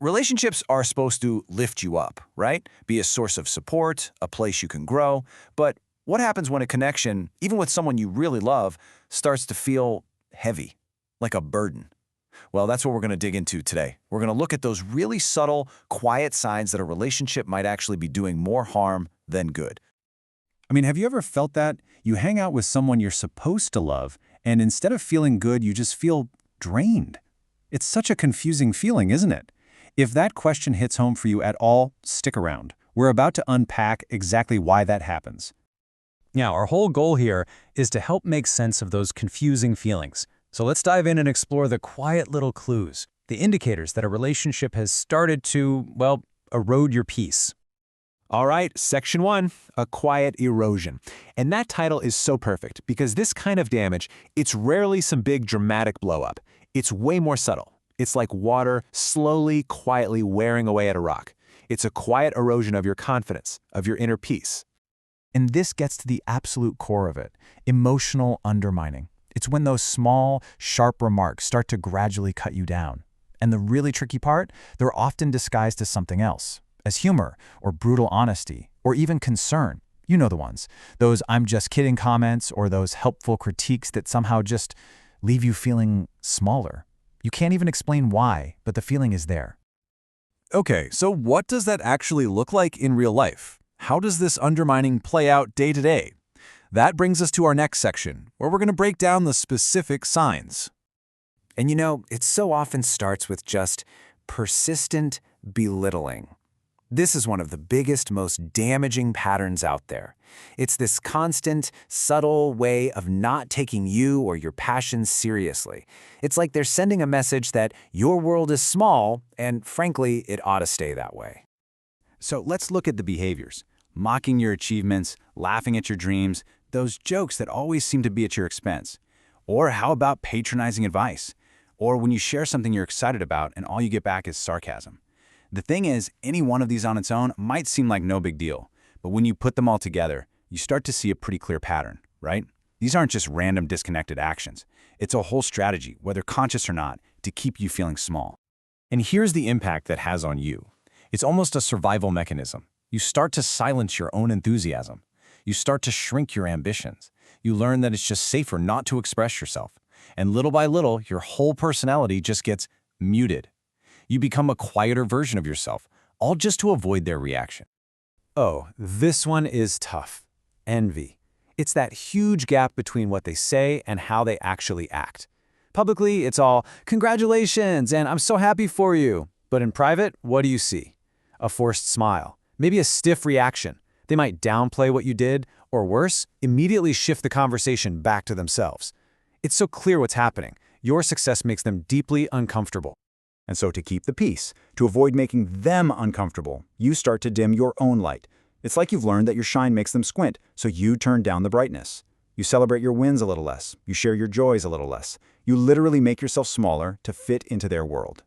Relationships are supposed to lift you up, right? Be a source of support, a place you can grow. But what happens when a connection, even with someone you really love, starts to feel heavy, like a burden? Well, that's what we're going to dig into today. We're going to look at those really subtle, quiet signs that a relationship might actually be doing more harm than good. Have you ever felt that? You hang out with someone you're supposed to love, and instead of feeling good, you just feel drained. It's such a confusing feeling, isn't it? If that question hits home for you at all, stick around. We're about to unpack exactly why that happens. Now, our whole goal here is to help make sense of those confusing feelings. So let's dive in and explore the quiet little clues, the indicators that a relationship has started to, well, erode your peace. All right, Section 1, a quiet erosion. And that title is so perfect because this kind of damage, it's rarely some big dramatic blow-up. It's way more subtle. It's like water slowly, quietly wearing away at a rock. It's a quiet erosion of your confidence, of your inner peace. And this gets to the absolute core of it, emotional undermining. It's when those small, sharp remarks start to gradually cut you down. And the really tricky part, they're often disguised as something else, as humor or brutal honesty or even concern. You know the ones, those "I'm just kidding" comments or those helpful critiques that somehow just leave you feeling smaller. You can't even explain why, but the feeling is there. Okay, so what does that actually look like in real life? How does this undermining play out day to day? That brings us to our next section, where we're going to break down the specific signs. And it so often starts with just persistent belittling. This is one of the biggest, most damaging patterns out there. It's this constant, subtle way of not taking you or your passions seriously. It's like they're sending a message that your world is small, and frankly, it ought to stay that way. So let's look at the behaviors. Mocking your achievements, laughing at your dreams, those jokes that always seem to be at your expense. Or how about patronizing advice? Or when you share something you're excited about and all you get back is sarcasm. The thing is, any one of these on its own might seem like no big deal, but when you put them all together, you start to see a pretty clear pattern, right? These aren't just random disconnected actions. It's a whole strategy, whether conscious or not, to keep you feeling small. And here's the impact that has on you. It's almost a survival mechanism. You start to silence your own enthusiasm. You start to shrink your ambitions. You learn that it's just safer not to express yourself. And little by little, your whole personality just gets muted. You become a quieter version of yourself, all just to avoid their reaction. Oh, this one is tough. Envy. It's that huge gap between what they say and how they actually act. Publicly, it's all, "Congratulations," and "I'm so happy for you." But in private, what do you see? A forced smile, maybe a stiff reaction. They might downplay what you did, or worse, immediately shift the conversation back to themselves. It's so clear what's happening. Your success makes them deeply uncomfortable. And so to keep the peace, to avoid making them uncomfortable, you start to dim your own light. It's like you've learned that your shine makes them squint, so you turn down the brightness. You celebrate your wins a little less. You share your joys a little less. You literally make yourself smaller to fit into their world.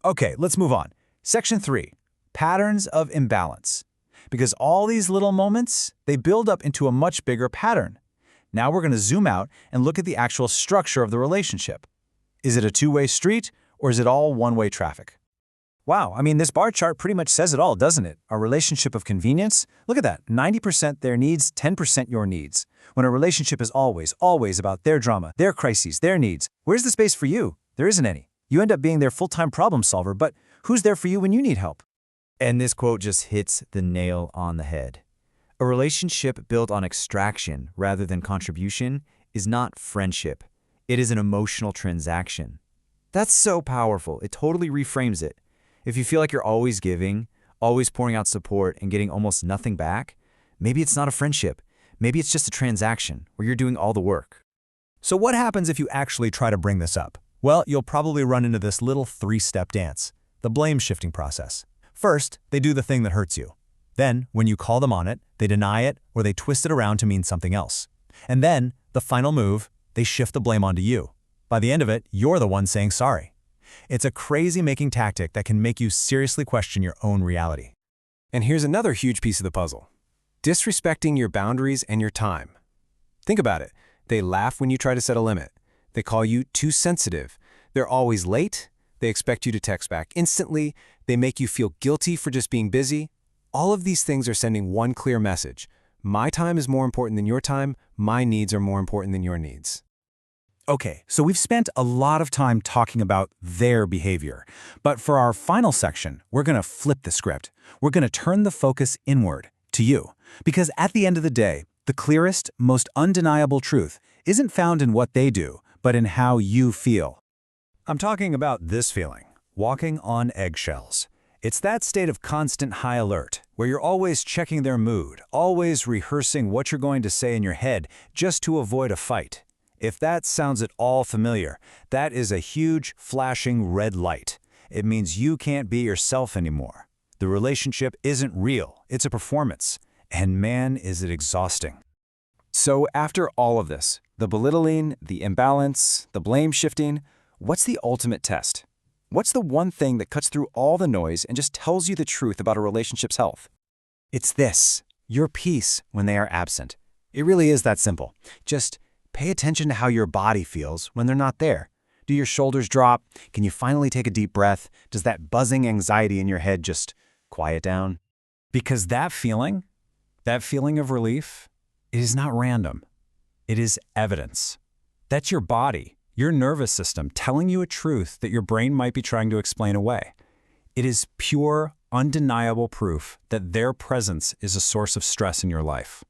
Okay, let's move on. Section 3, patterns of imbalance. Because all these little moments, they build up into a much bigger pattern. Now we're going to zoom out and look at the actual structure of the relationship. Is it a two-way street, or is it all one-way traffic? Wow, this bar chart pretty much says it all, doesn't it? A relationship of convenience? Look at that, 90% their needs, 10% your needs. When a relationship is always about their drama, their crises, their needs, where's the space for you? There isn't any. You end up being their full-time problem solver, but who's there for you when you need help? And this quote just hits the nail on the head. A relationship built on extraction rather than contribution is not friendship. It is an emotional transaction. That's so powerful. It totally reframes it. If you feel like you're always giving, always pouring out support and getting almost nothing back, maybe it's not a friendship. Maybe it's just a transaction where you're doing all the work. So what happens if you actually try to bring this up? Well, you'll probably run into this little three-step dance, the blame-shifting process. First, they do the thing that hurts you. Then, when you call them on it, they deny it or they twist it around to mean something else. And then, the final move, they shift the blame onto you. By the end of it, you're the one saying sorry. It's a crazy-making tactic that can make you seriously question your own reality. And here's another huge piece of the puzzle. Disrespecting your boundaries and your time. Think about it. They laugh when you try to set a limit. They call you too sensitive. They're always late, They expect you to text back instantly. They make you feel guilty for just being busy. All of these things are sending one clear message. My time is more important than your time. My needs are more important than your needs. Okay, so we've spent a lot of time talking about their behavior. But for our final section, we're going to flip the script. We're going to turn the focus inward, to you. Because at the end of the day, the clearest, most undeniable truth isn't found in what they do, but in how you feel. I'm talking about this feeling, walking on eggshells. It's that state of constant high alert, where you're always checking their mood, always rehearsing what you're going to say in your head just to avoid a fight. If that sounds at all familiar, that is a huge, flashing red light. It means you can't be yourself anymore. The relationship isn't real, it's a performance. And man, is it exhausting. So after all of this, the belittling, the imbalance, the blame shifting, what's the ultimate test? What's the one thing that cuts through all the noise and just tells you the truth about a relationship's health? It's this, your peace when they are absent. It really is that simple. Just pay attention to how your body feels when they're not there. Do your shoulders drop? Can you finally take a deep breath? Does that buzzing anxiety in your head just quiet down? Because that feeling of relief, it is not random. It is evidence. That's your body, your nervous system telling you a truth that your brain might be trying to explain away. It is pure, undeniable proof that their presence is a source of stress in your life.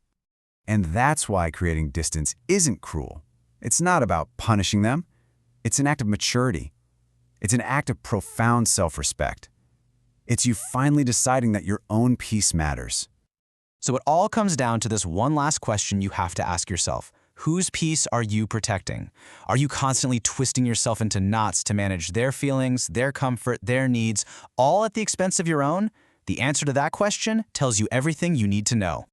And that's why creating distance isn't cruel. It's not about punishing them. It's an act of maturity. It's an act of profound self-respect. It's you finally deciding that your own peace matters. So it all comes down to this one last question you have to ask yourself. Whose peace are you protecting? Are you constantly twisting yourself into knots to manage their feelings, their comfort, their needs, all at the expense of your own? The answer to that question tells you everything you need to know.